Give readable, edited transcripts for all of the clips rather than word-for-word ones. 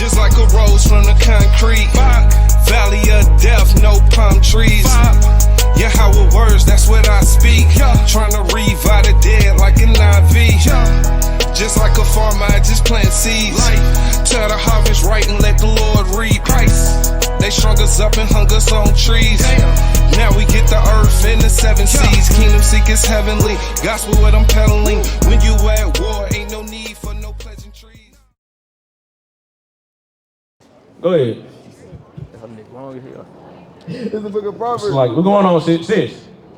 just like a rose from the concrete. Valley of death, no palm trees. Yeah, how it works, that's what I speak. Trying to revive the dead like an IV. Just like a farmer, I just plant seeds. Tell the harvest right and let the Lord reap. They strung us up and hung us on trees. Now we get the earth and the 7 seas. Kingdom seekers heavenly. Gospel what I'm peddling. When you at war, ain't no need for no pleasantries. Go ahead. It's the book of Proverbs. It's like, what's going on,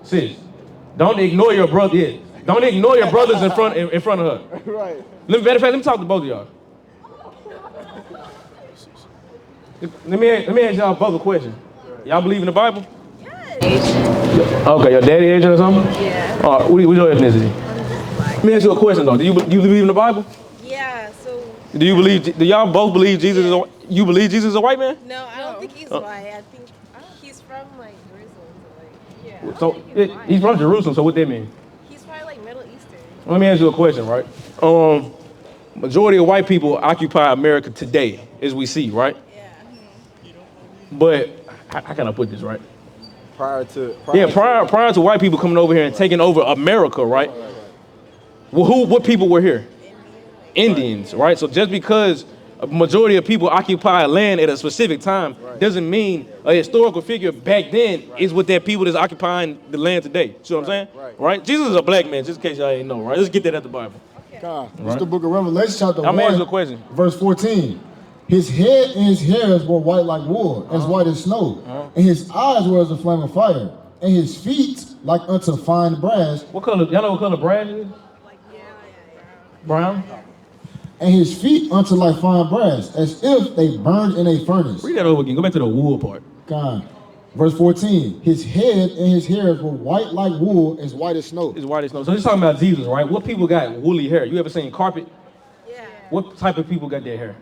sis? Don't ignore your brother. Yeah. Don't ignore your brothers in front of her. Right. Matter of fact, let me talk to both of y'all. Let me ask y'all both a question. Y'all believe in the Bible? Yes. Okay, your daddy Asian or something? Yeah. All right, what's your ethnicity? Let me ask you a question though. Do you believe in the Bible? Yeah, so... Do y'all both believe Jesus is a, you believe Jesus is a white man? No, I don't think he's white. I think he's from, like, Jerusalem. So he's from Jerusalem, so what that mean? He's probably, like, Middle Eastern. Let me ask you a question, right? Majority of white people occupy America today, as we see, right? Yeah. But how can I put this, right? Prior to white people coming over here and taking over America, right? Well, what people were here? Indians, right? So just because a majority of people occupy land at a specific time doesn't mean a historical figure back then is what that people that's occupying the land today. See what I'm saying? Right? Jesus is a black man, just in case y'all ain't know, right? Let's get that at the Bible. God, it's the book of Revelation, chapter 1. I'm asking you a question. Verse 14. His head and his hairs were white like wool, as white as snow. And his eyes were as a flame of fire. And his feet like unto fine brass. What color? Y'all know what color brass is? Brown? And his feet unto like fine brass, as if they burned in a furnace. Read that over again. Go back to the wool part. God. Verse 14. His head and his hairs were white like wool, as white as snow. It's white as snow. So he's talking about Jesus, right? What people got woolly hair? You ever seen carpet? Yeah. What type of people got that hair?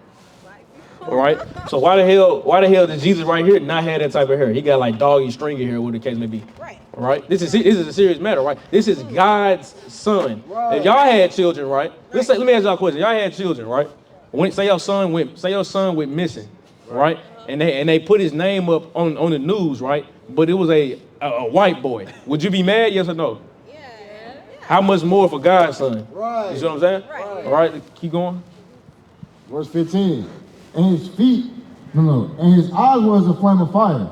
All right. So why the hell did Jesus right here not have that type of hair? He got like doggy, stringy hair, whatever the case may be. Right. All right. This is a serious matter, right? This is God's son. Right. If y'all had children, right? Let me ask y'all a question. Y'all had children, right? Say your son went missing, right? And they put his name up on the news, right? But it was a white boy. Would you be mad? Yes or no? Yeah. How much more for God's son? Right. You see what I'm saying? Right. All right. Keep going. Verse 15. And his feet, and his eyes were as a flame of fire,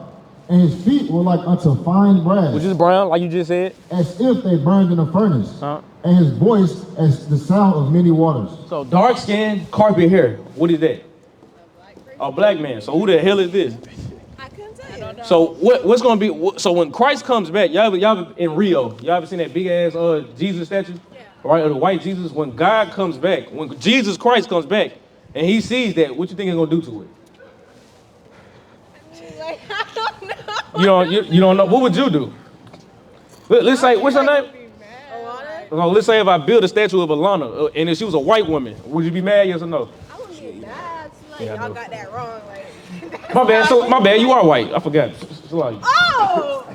and his feet were like unto fine brass. Which is brown, like you just said? As if they burned in a furnace. And his voice as the sound of many waters. So dark skin, carpet hair. What is that? A black man. So who the hell is this? I couldn't tell you. So what's gonna be? So when Christ comes back, y'all in Rio, y'all ever seen that big ass Jesus statue? Yeah. Right, or the white Jesus. When God comes back, when Jesus Christ comes back, and he sees that, what you think he's gonna do to it? Like, I don't know. You don't know. What would you do? Let's say, what's her name? Alana? No, let's say if I build a statue of Alana, and if she was a white woman, would you be mad? Yes or no? I wouldn't be mad. Like, Yeah, I y'all know. got that wrong. Like, My bad. So my bad. You are white. I forgot. So like, oh!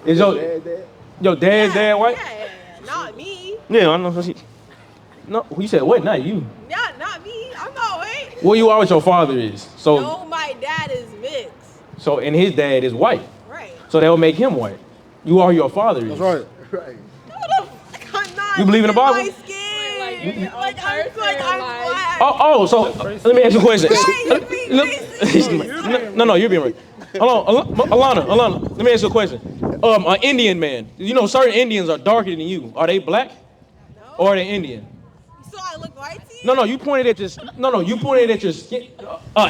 is your dad's dad white? Yeah, not me. Yeah, I know. No, you said what? Not you. Not me. I'm not white. Well, you are what your father is. So, No, my dad is mixed. so and his dad is white. Right. So that would make him white. You are your father is. That's right. I'm not. You believe in the Bible? My skin. Like I'm black. Oh, so let me ask you a question. No, you're being right. Hold on, Alana, let me ask you a question. An Indian man. You know, certain Indians are darker than you. Are they black? No. Or are they Indian? So I look white to you? No, you pointed at your. No, you pointed at your skin.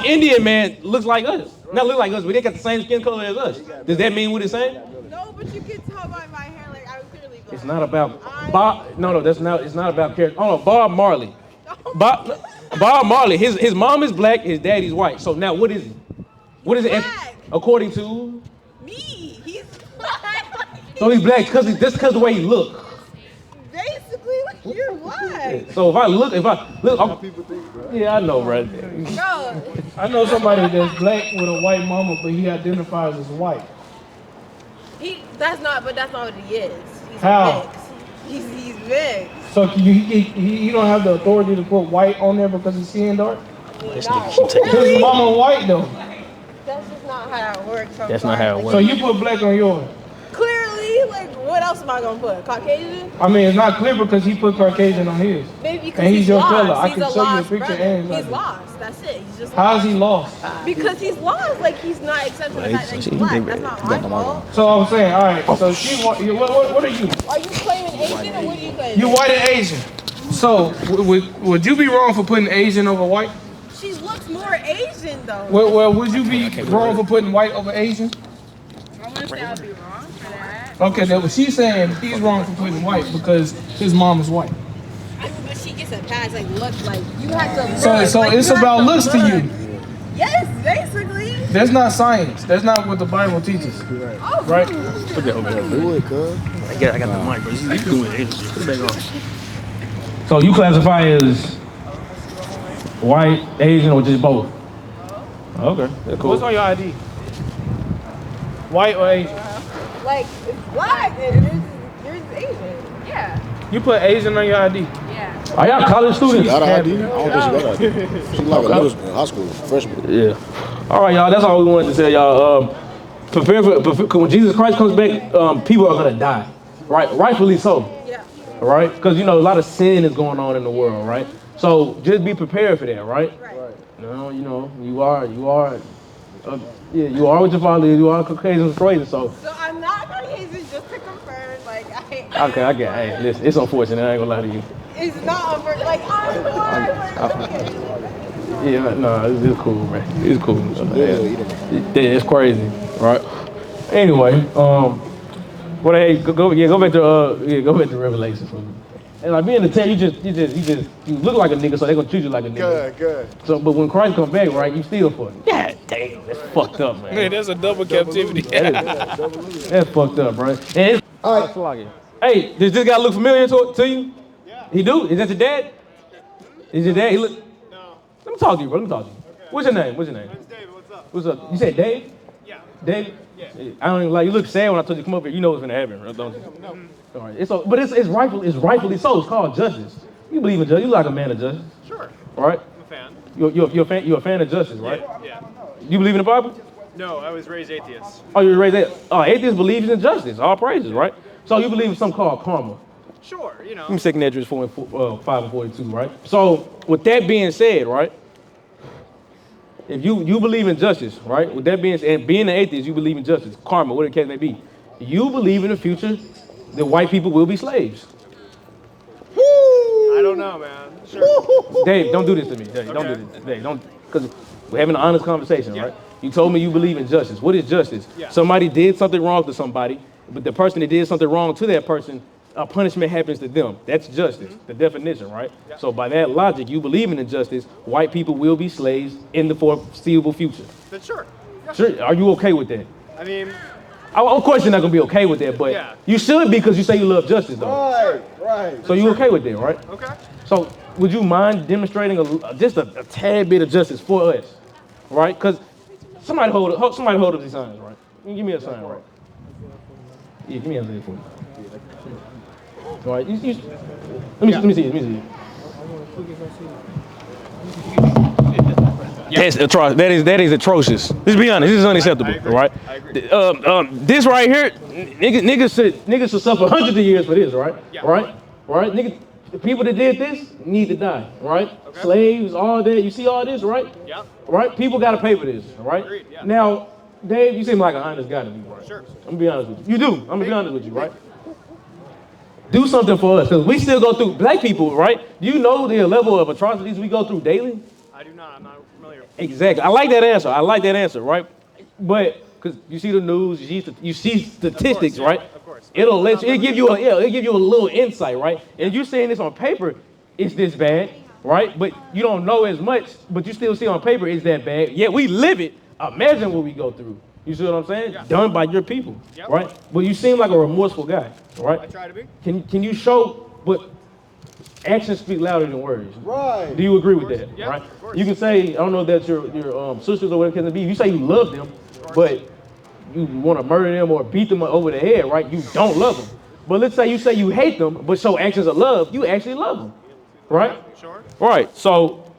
Indian man looks like us. Not look like us, but they got the same skin color as us. Does that mean we're the same? No, but you can tell by my hair. Like I'm clearly black. It's not about Bob. No, that's not. It's not about character. Oh, no, Bob Marley. Bob Marley. His mom is black. His daddy's white. So now what is he? What is it? Black. According to Me. He's black. so he's black because the way he look. Basically, like you're black. So if I look, yeah, I know, bro. Bro. I know somebody that's black with a white mama, but he identifies as white. That's not what he is. He's How? mixed. He's mixed. So he don't have the authority to put white on there because he's skin dark? This nigga keep taking. His mama white though. That's just not how it works. I'm That's not sorry. how it So works. you put black on yours. Clearly, like, what else am I gonna put? Caucasian? I mean, it's not clear because he put Caucasian on his. Maybe because And he's your lost. color. I He's can a show you a lost picture brother. and He's like- lost. That's it. He's just How is lost. he lost? Because he's lost. Like, he's not accepting the fact that he's black. That's not my fault. So I'm saying, all right. So she, what are you? Are you claiming Asian or what are you claiming? You white and Asian. So would you be wrong for putting Asian over white? She looks more Asian though. Well, would you be wrong for putting white over Asian? I wouldn't say I'd be wrong for that. Okay, then she's saying he's wrong for putting white because his mom is white. I mean, but she gets a pass. Like, look, like you had to. So look, like, it's you had about looks to look. you. Yes, basically. That's not science. That's not what the Bible teaches. Oh, Right? Put that over there. Do it, cuz. I got the mic, bro. You doing it. Put that on. So you classify as white, Asian, or just both? Okay, that's cool. What's on your ID? White or Asian? like it's black and yours is Asian. Yeah. You put Asian on your ID. Yeah. Are y'all college students? Got an ID? I don't think she got an ID. She like a middle school, high school, freshman. Yeah. All right, y'all. That's all we wanted to tell y'all. Prepare for when Jesus Christ comes back. People are gonna die, right? Rightfully so, Yeah. right? Because you know a lot of sin is going on in the world, right? So just be prepared for that, right? Right. You know, you are what your father is. You are Caucasian crazy, so. So I'm not Caucasian, just to confirm. Like Okay, I get. Hey, listen, it's unfortunate. I ain't gonna lie to you. it's not over. Like I'm blind. Like, okay. Yeah, no, it's cool, man. It's cool. It's crazy, right? Anyway, but hey, go back to Revelation for me. And like being the tech, you look like a nigga, so they gonna treat you like a nigga. Good. So, but when Christ come back, right, you still fuck. God damn, that's fucked up, man. Man, that's a double captivity. That's fucked up, bro. And All right. hey, does this guy look familiar to you? Yeah. He do? Is that your dad? Is your dad? He look. No. Let me talk to you, bro. Let me talk to you. Okay. What's your name? My name's David. What's up? What's up? You said Dave? Yeah. Dave? Yeah. I don't even like you. Look sad when I told you to come up here. You know what's gonna happen, right? Don't you? No. All right. But it's rightfully so. It's called justice. You believe in justice. You like a man of justice, Sure. all right? I'm a fan. You're a fan of justice, right? Yeah. You believe in the Bible? No, I was raised atheist. Oh, you were raised that. Atheists believe in justice. All praises, right? So you believe in something called karma. Sure, you know. Let me second address 5 and 42, right? So with that being said, right? If you believe in justice, right? With that being said, and being an atheist, you believe in justice, karma, whatever the case may be. You believe in the future that white people will be slaves. I don't know, man. Sure. Dave, don't do this to me. Dave, don't do this. Dave, don't, because we're having an honest conversation, right? You told me you believe in justice. What is justice? Yeah. Somebody did something wrong to somebody, but the person that did something wrong to that person, a punishment happens to them. That's justice, the definition, right? Yeah. So by that logic, you believe in injustice, white people will be slaves in the foreseeable future. Then sure. Yeah. Sure. Are you okay with that? I mean, Of course you're not gonna be okay with that, but Yeah. you should be because you say you love justice, though. Right. So you okay with that, right? okay. So would you mind demonstrating just a tad bit of justice for us, right? Because somebody hold up these signs, right? Give me a sign, right? Yeah, give me a sign for me. All right, let me see it. That's atrocious. That is atrocious. Let's be honest. This is unacceptable, I agree. right? I agree. This right here, niggas should suffer hundreds of years for this, right? Yeah. Right? Niggas, the people that did this need to die, right? Okay. Slaves, all that. You see all this, right? Yeah. Right? People got to pay for this, right? Agreed, yeah. Now, Dave, you seem like an honest guy to me, right? Sure. I'm gonna be honest with you. You do. I'm gonna be honest with you, right? Do something for us, because we still go through, black people, right? Do you know the level of atrocities we go through daily? I do not. I'm not familiar. Exactly. I like that answer, right? But because you see the news, you see statistics, yeah, right? of course. It'll give you a little insight, right? And you saying this on paper, it's this bad, right? But you don't know as much, but you still see on paper it's that bad. Yet we live it. Imagine what we go through. You see what I'm saying? Yeah. Done by your people, Yep. right? But you seem like a remorseful guy, right? I try to be. Can you show? But actions speak louder than words. Right. Do you agree with that? Yeah, right. of course. You can say, I don't know if that's your sisters or whatever it can be. You say you love them, but you want to murder them or beat them over the head, right? You don't love them. But let's say you hate them, but show actions of love. You actually love them, right? Sure. Right. So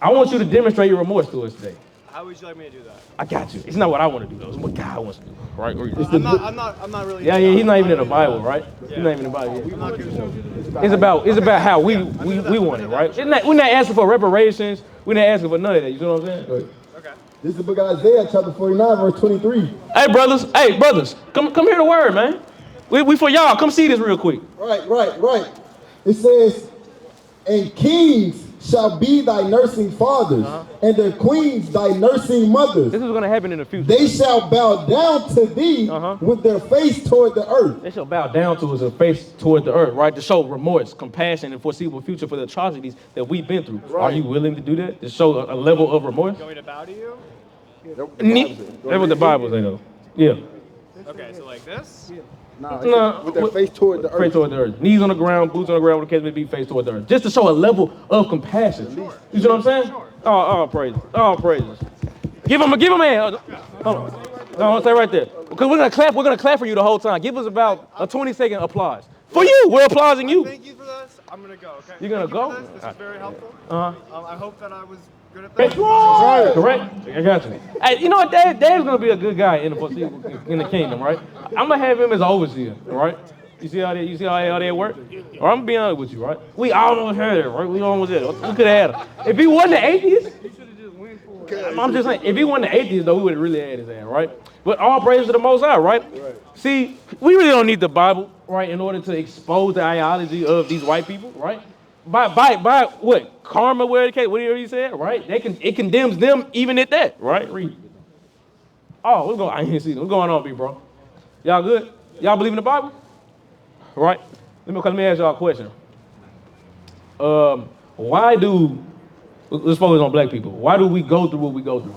I want you to demonstrate your remorse to us today. How would you like me to do that? I got you. It's not what I want to do though. It's what God wants to do, right? I'm not really. Yeah, he's not even in the Bible, right? He's not even in the Bible. I'm not good. It's about how we want it, right? We're not asking for reparations. We're not asking for none of that. You know what I'm saying? Okay. This is the book of Isaiah, chapter 49, verse 23. Hey, brothers, come hear the word, man. We for y'all. Come see this real quick. Right. It says, and kings shall be thy nursing fathers, and their queens thy nursing mothers. This is going to happen in the future. They shall bow down to thee with their face toward the earth. They shall bow down to us and face toward the earth, right? To show remorse, compassion, and foreseeable future for the atrocities that we've been through. Right. Are you willing to do that? To show a level of remorse? You want me to bow to you? That's what the Bible says, though. Yeah. Okay, so like this? No, With their face toward the earth. Face toward the earth. Knees on the ground, boots on the ground, whatever the case may be, face toward the earth. Just to show a level of compassion. Sure. You see what I'm saying? Sure. All praises. All praises. Give him a hand. Hold on. No, stay right there. Because we're gonna clap for you the whole time. Give us about a 20-second applause. For you, we're applauding you. Thank you for this. I'm gonna go, okay? You're gonna go? This is very helpful. I hope that I was good at That's that. right. Correct. I got you. Hey, you know what? Dad's gonna be a good guy in the kingdom, right? I'm gonna have him as overseer, right? You see how they work? Or I'm gonna be honest with you, right? We almost had it, right? We almost had it. We could have had him. If he wasn't an atheist, I'm just saying, if he wasn't an atheist, though, we would have really had his ass, right? But all praise to the Most High, right? See, we really don't need the Bible, right, in order to expose the ideology of these white people, right? By what? Karma, where what he said, right? It condemns them even at that, right? Read. Oh, what's going on? I ain't see them. What's going on, big bro? Y'all good? Y'all believe in the Bible? Right? Let me ask y'all a question. Let's focus on black people. Why do we go through what we go through?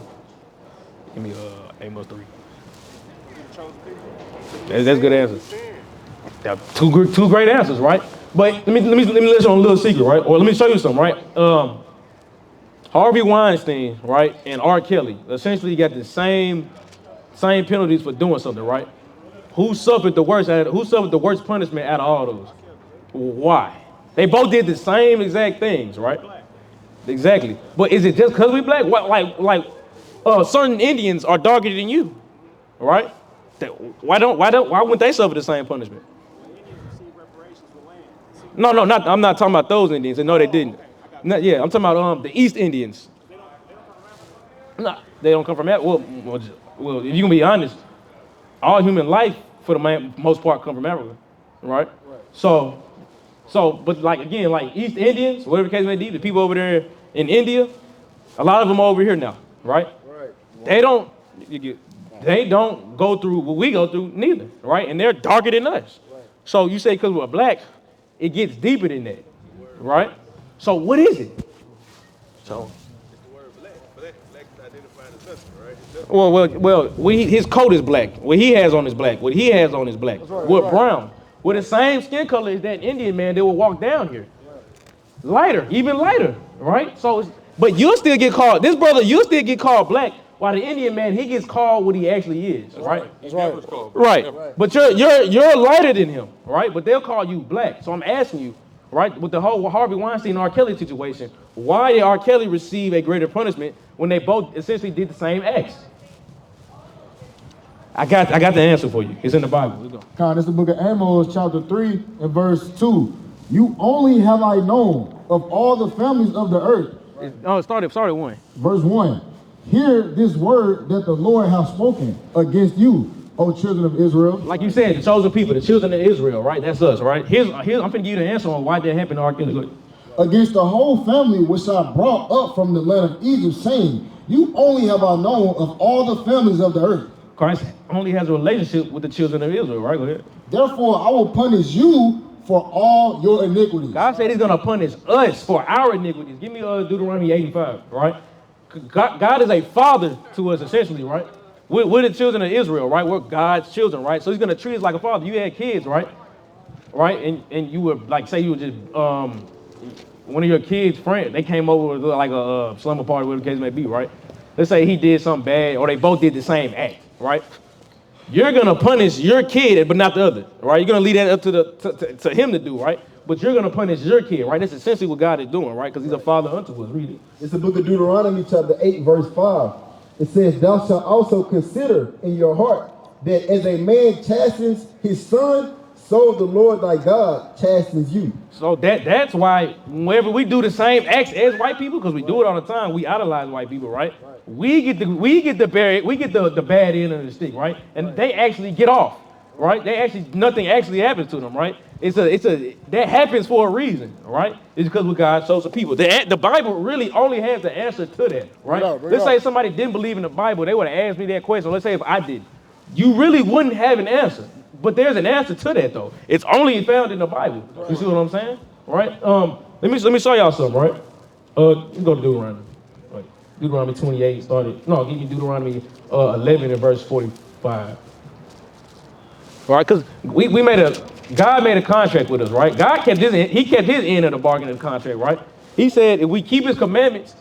Give me Amos 3. That's a good answer. Yeah, two great answers, right? But let me let you on a little secret, right? Or let me show you something, right? Harvey Weinstein, right, and R. Kelly essentially got the same penalties for doing something, right? Who suffered the worst punishment out of all those? Why? They both did the same exact things, right? Exactly. But is it just because we black? Certain Indians are darker than you, right? Why wouldn't they suffer the same punishment? No, I'm not talking about those Indians. No, they didn't. I'm talking about the East Indians. No, they don't come from that. Well, if you can be honest, all human life, for the most part, come from Africa, right? But like East Indians, whatever the case may be, the people over there in India, a lot of them are over here now, right? They don't go through what we go through neither, right? And they're darker than us. So you say because we're black, it gets deeper than that, right? So what is it? So. Well, his coat is black. What he has on is black. What he has on is black. We're brown. With the same skin color as that Indian man, they will walk down here. Lighter, even lighter, right? But you'll still get called, this brother, you'll still get called black, while the Indian man, he gets called what he actually is, right? That's right. Right. But you're lighter than him, right? But they'll call you black. So I'm asking you, right, with the whole Harvey Weinstein and R. Kelly situation, why did R. Kelly receive a greater punishment when they both essentially did the same acts? I got the answer for you. It's in the Bible. Let's go. Con, this is the book of Amos, chapter 3, and verse 2. You only have I known of all the families of the earth. Start at 1. Verse 1. Hear this word that the Lord hath spoken against you, O children of Israel. Like you said, the chosen people, the children of Israel, right? That's us, right? Here's I'm finna give you the answer on why that happened to R. Kelly. Against the whole family which I brought up from the land of Egypt, saying, you only have I known of all the families of the earth. Christ only has a relationship with the children of Israel, right? Go ahead. Therefore, I will punish you for all your iniquities. God said he's going to punish us for our iniquities. Give me Deuteronomy 85, right? God is a father to us, essentially, right? We're the children of Israel, right? We're God's children, right? So he's going to treat us like a father. You had kids, right? Right? And you were, like, say you were just, one of your kids' friends, they came over with like a slumber party, whatever the case may be, right? Let's say he did something bad, or they both did the same act, right? You're gonna punish your kid, but not the other, right? You're gonna leave that up to him to do, right? but you're gonna punish your kid, right? That's essentially what God is doing, right? Because he's a father unto us. Read it. It's the book of Deuteronomy chapter 8 verse 5. It says, thou shalt also consider in your heart that as a man chastens his son, so the Lord thy God chastens you. So that's why whenever we do the same acts as white people, because we do it all the time, we idolize white people, right? We get the bad end of the stick, right? And they actually get off, right? Nothing actually happens to them, right? That happens for a reason, right? It's because of God chose the people. The Bible really only has the answer to that, right? Let's say somebody didn't believe in the Bible, they would have asked me that question. Let's say if I did, you really wouldn't have an answer. But there's an answer to that though. It's only found in the Bible. You see what I'm saying? Right? Let me show y'all something, right? You go to Deuteronomy. Right. Deuteronomy 28 started. No, give me Deuteronomy 11 and verse 45. All right, because God made a contract with us, right? God kept he kept his end of the bargain of the contract, right? He said if we keep his commandments,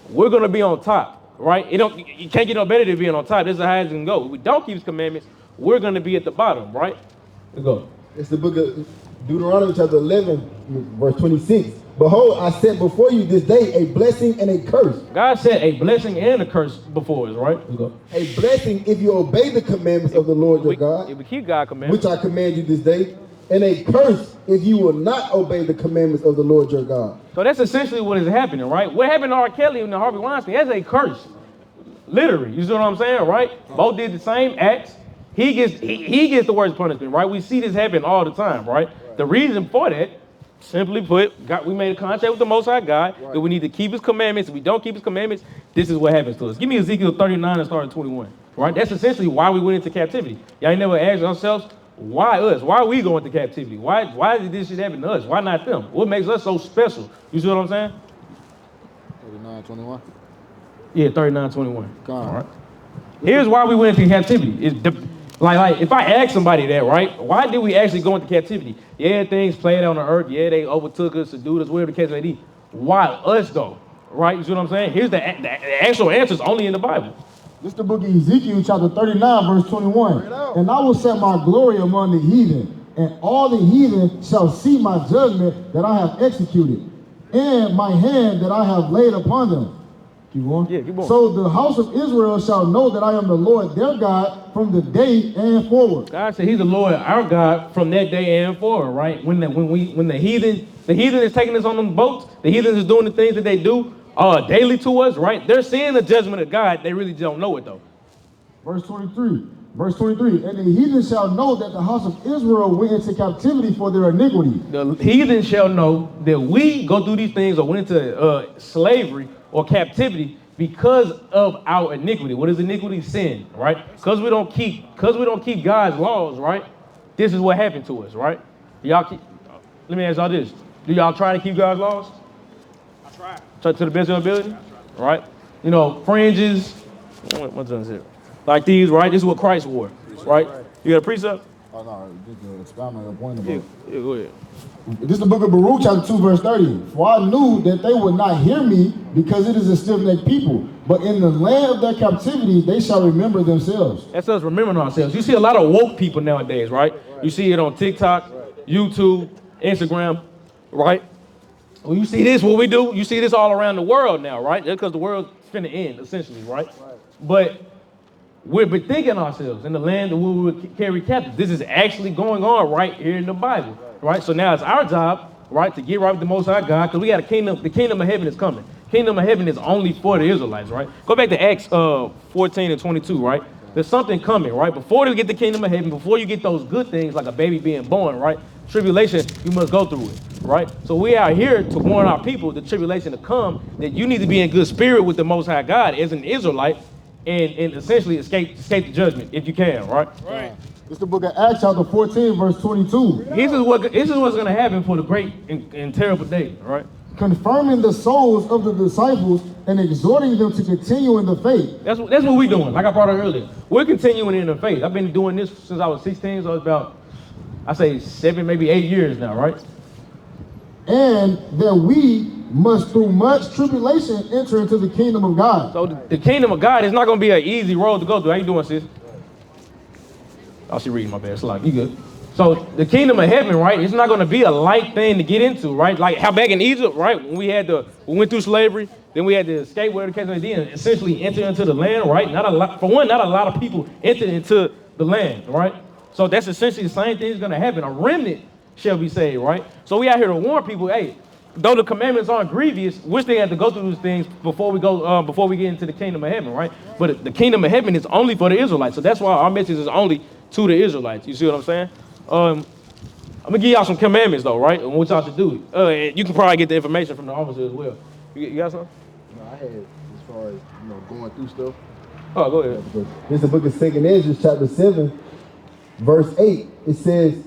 we're gonna be on top, right? You can't get no better than being on top. This is how it's gonna go. If we don't keep his commandments, we're going to be at the bottom, right? Let's go. It's the book of Deuteronomy chapter 11, verse 26. Behold, I set before you this day a blessing and a curse. God said a blessing and a curse before us, right? Let's go. A blessing if you obey the commandments of the Lord your God, if we keep God's commandments, which I command you this day, and a curse if you will not obey the commandments of the Lord your God. So that's essentially what is happening, right? What happened to R. Kelly and Harvey Weinstein? That's a curse. Literally, you see what I'm saying, right? Both did the same acts. He gets the worst punishment, right? We see this happen all the time, right? The reason for that, simply put, we made a contract with the Most High God that we need to keep his commandments. If we don't keep his commandments, this is what happens to us. Give me Ezekiel 39 and start at 21, right? That's essentially why we went into captivity. Y'all ain't never asked ourselves, why us? Why are we going into captivity? Why did this shit happen to us? Why not them? What makes us so special? You see what I'm saying? 39:21. Yeah, 39:21. All right. Here's why we went into captivity. Like if I ask somebody that, right? Why did we actually go into captivity? Yeah, things played on the earth. Yeah, they overtook us, subdued us, whatever the case may be. Why us though? Right? You see what I'm saying? Here's the actual answers only in the Bible. This is the book of Ezekiel chapter 39 verse 21. And I will set my glory among the heathen, and all the heathen shall see my judgment that I have executed, and my hand that I have laid upon them. Keep on. Yeah, keep on. So the house of Israel shall know that I am the Lord their God from the day and forward. God said he's the Lord our God from that day and forward, right? When the heathen is taking us on them boats, the heathen is doing the things that they do daily to us, right? They're seeing the judgment of God. They really don't know it though. Verse 23. And the heathen shall know that the house of Israel went into captivity for their iniquity. The heathen shall know that we go through these things or went into slavery or captivity because of our iniquity. What is iniquity? Sin, right? Because we don't keep God's laws, right? This is what happened to us, right? Let me ask y'all this. Do y'all try to keep God's laws? I try. Try to the best of your ability? Right? You know, fringes, what's on here? Like these, right? This is what Christ wore, right? You got a precept? Oh, no, just to expound on your point about Yeah, go ahead. This is the book of Baruch, chapter 2, verse 30. For I knew that they would not hear me, because it is a stiff-necked people. But in the land of their captivity, they shall remember themselves. That's us remembering ourselves. You see a lot of woke people nowadays, right? You see it on TikTok, YouTube, Instagram, right? When you see this, what we do, you see this all around the world now, right? That's because the world's finna end, essentially, right? But we're bethinking ourselves in the land that we would carry captive. This is actually going on right here in the Bible, right? So now it's our job, right, to get right with the Most High God, because we got a kingdom. The kingdom of heaven is coming. Kingdom of heaven is only for the Israelites, right? Go back to Acts 14 and 22, right? There's something coming, right? Before you get the kingdom of heaven, before you get those good things like a baby being born, right? Tribulation, you must go through it, right? So we are here to warn our people the tribulation to come, that you need to be in good spirit with the Most High God as an Israelite, and essentially escape the judgment if you can, right? Right. This is the book of Acts, chapter 14, verse 22. This is what's going to happen for the great and terrible day, right? Confirming the souls of the disciples and exhorting them to continue in the faith. That's what we're doing. Like I brought up earlier, we're continuing in the faith. I've been doing this since I was 16, so it's about, I say 7, maybe 8 years now, right? And that we must through much tribulation enter into the kingdom of God. So the kingdom of God is not going to be an easy road to go through. How you doing, sis? Oh, she reading, my bad. It's like, you good. So the kingdom of heaven, right? It's not going to be a light thing to get into, right? Like how back in Egypt, right? When we went through slavery, then we had to escape, whatever the case may be, and essentially enter into the land, right? Not a lot of people entered into the land, right? So that's essentially the same thing is going to happen. A remnant shall be saved, right? So we out here to warn people, hey, though the commandments aren't grievous, we still have to go through those things before we get into the kingdom of heaven, right? But the kingdom of heaven is only for the Israelites. So that's why our message is only to the Israelites. You see what I'm saying? I'm gonna give y'all some commandments though, right? And what y'all should do. You can probably get the information from the officer as well. You got something? No, I had as far as going through stuff. Oh, go ahead. This is the book of 2 Ezra, chapter 7, verse 8. It says,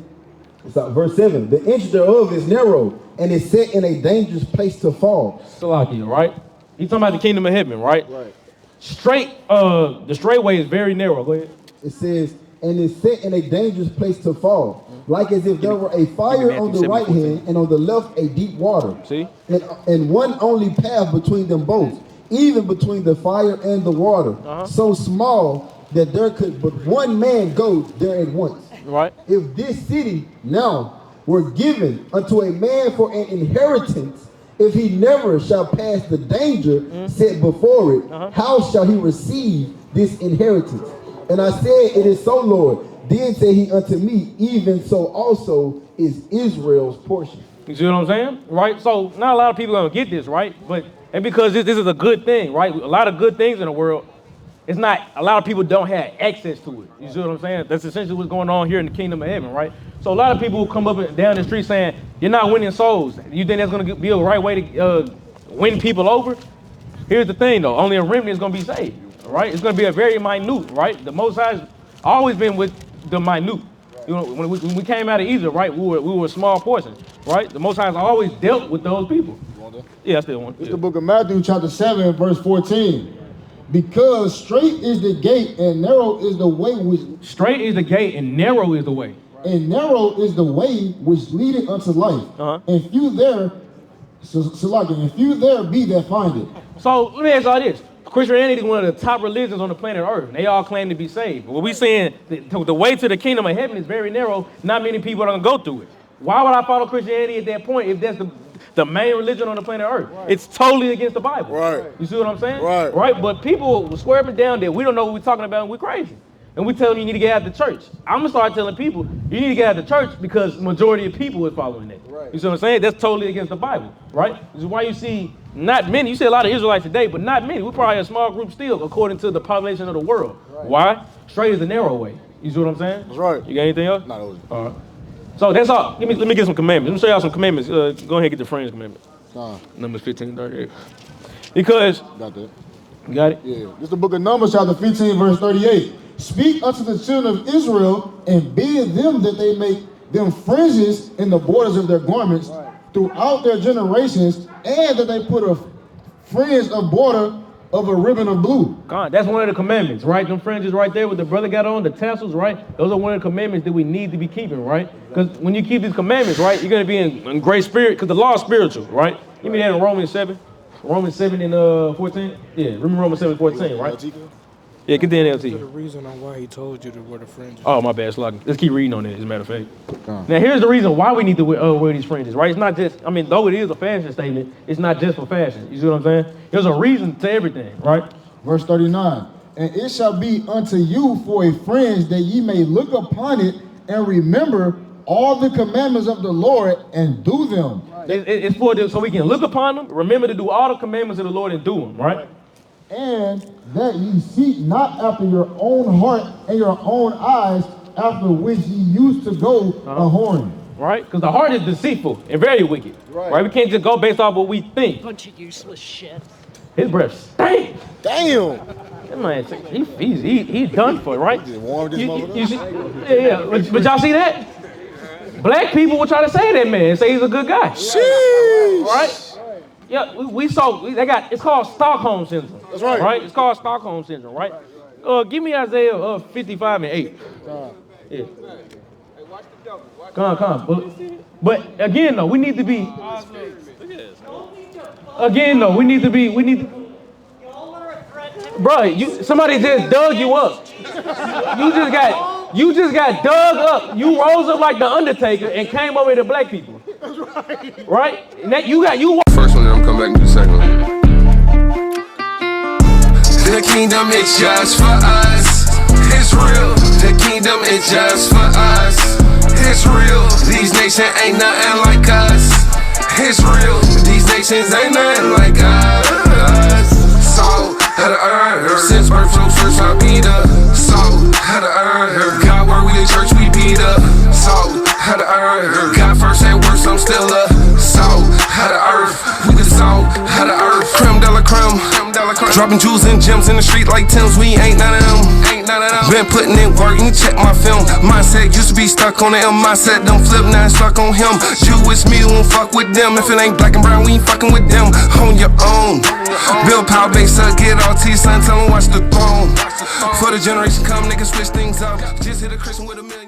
verse 7, the entry thereof is narrow and is set in a dangerous place to fall. Salakia, right? He's talking about the kingdom of heaven, right? Right. The straight way is very narrow. Go ahead. It says, and is set in a dangerous place to fall, like as if there were a fire on the right hand and on the left a deep water. See? And one only path between them both, even between the fire and the water, so small that there could but one man go there at once. Right. If this city now were given unto a man for an inheritance, if he never shall pass the danger set before it, how shall he receive this inheritance? And I said, it is so, Lord. Then said he unto me, even so also is Israel's portion. You see what I'm saying? Right? So not a lot of people are going to get this, right? And because this is a good thing, right? A lot of good things in the world, it's not, a lot of people don't have access to it. You see what I'm saying? That's essentially what's going on here in the kingdom of heaven, right? So a lot of people will come up and down the street saying, you're not winning souls. You think that's going to be a right way to win people over? Here's the thing, though. Only a remnant is going to be saved, right? It's going to be a very minute, right? The Most High has always been with the minute. You know, when we came out of Egypt, right, we were a small portion, right? The Most High has always dealt with those people. Yeah, I still want. It's the book of Matthew, chapter 7, verse 14. Because straight is the gate and narrow is the way which... Straight is the gate and narrow is the way. And narrow is the way which leadeth unto life. And few there, and few there be that find it. So let me ask y'all this. Christianity is one of the top religions on the planet Earth. They all claim to be saved. What we saying, the way to the kingdom of heaven is very narrow. Not many people are going to go through it. Why would I follow Christianity at that point if that's the main religion on the planet Earth? Right. It's totally against the Bible. Right. You see what I'm saying? Right. Right? But people will swear me down that we don't know what we're talking about and we're crazy. And we tell them you need to get out of the church. I'm going to start telling people you need to get out of the church because the majority of people is following that. Right. You see what I'm saying? That's totally against the Bible. Right? This is why you see not many. You see a lot of Israelites today, but not many. We're probably a small group still according to the population of the world. Right. Why? Straight is the narrow way. You see what I'm saying? That's right. You got anything else? Not always. All right. So that's all. Let me get some commandments. Let me show y'all some commandments. Go ahead and get the friends commandment. Numbers 15:38. Because got that. You got it? Yeah. This is the book of Numbers, chapter 15, verse 38. Speak unto the children of Israel and bid them that they make them fringes in the borders of their garments throughout their generations, and that they put a fringe of border of a ribbon of blue. God, that's one of the commandments, right? Them fringes right there with the brother got on, the tassels, right? Those are one of the commandments that we need to be keeping, right? Because when you keep these commandments, right, you're going to be in great spirit, because the law is spiritual, right? Give me that in Romans 7. Romans 7 and 14. Yeah, remember Romans 7 14, right? Yeah, get the NLT. The reason on why he told you to wear the fringes. Oh, my bad, Sluggy. Let's keep reading on it, as a matter of fact. Now, here's the reason why we need to wear these fringes, right? It's not just, I mean, though it is a fashion statement, it's not just for fashion. You see what I'm saying? There's a reason to everything, right? Verse 39. And it shall be unto you for a fringe that ye may look upon it and remember all the commandments of the Lord and do them. It's for them so we can look upon them, remember to do all the commandments of the Lord and do them, right? And that ye seek not after your own heart and your own eyes, after which ye used to go a-whoring. Right? Because the heart is deceitful and very wicked. Right? We can't just go based off what we think. Bunch of useless shit. His breath stank. Damn. That man, he's done for, right? Just warm this motherfucker. Yeah. But y'all see that? Black people will try to say that man, say he's a good guy. Sheesh. Right? Yeah, we saw, it's called Stockholm Syndrome. That's right. Right? It's called Stockholm Syndrome, right? Give me Isaiah 55 and 8. Yeah. Come on. But again, though, we need to be, Bro, somebody just dug you up. You just got dug up. You rose up like the Undertaker and came over to black people. That's right. Right? And that you. First one, then I'm coming back to the second one. The kingdom is just for us. It's real. The kingdom is just for us. It's real. These nations ain't nothing like us. It's real. These nations ain't nothing like us. Salt of the earth. Since birth to first I be the salt of the earth. God word, we the church, we be the salt of the earth. God first and worst, I'm still a salt of the earth. We the salt of the earth. Creme de la creme. Dropping jewels and gems in the street like Tim's. We ain't none of them. Been putting in work, you check my film. Mindset used to be stuck on the M. Mindset don't flip, now it's stuck on him. Jewish me, won't fuck with them. If it ain't black and brown, we ain't fucking with them. On your own. Build power base up, get all T, son, tell them watch the throne. For the generation come, niggas switch things up. Just hit a Christian with $1 million.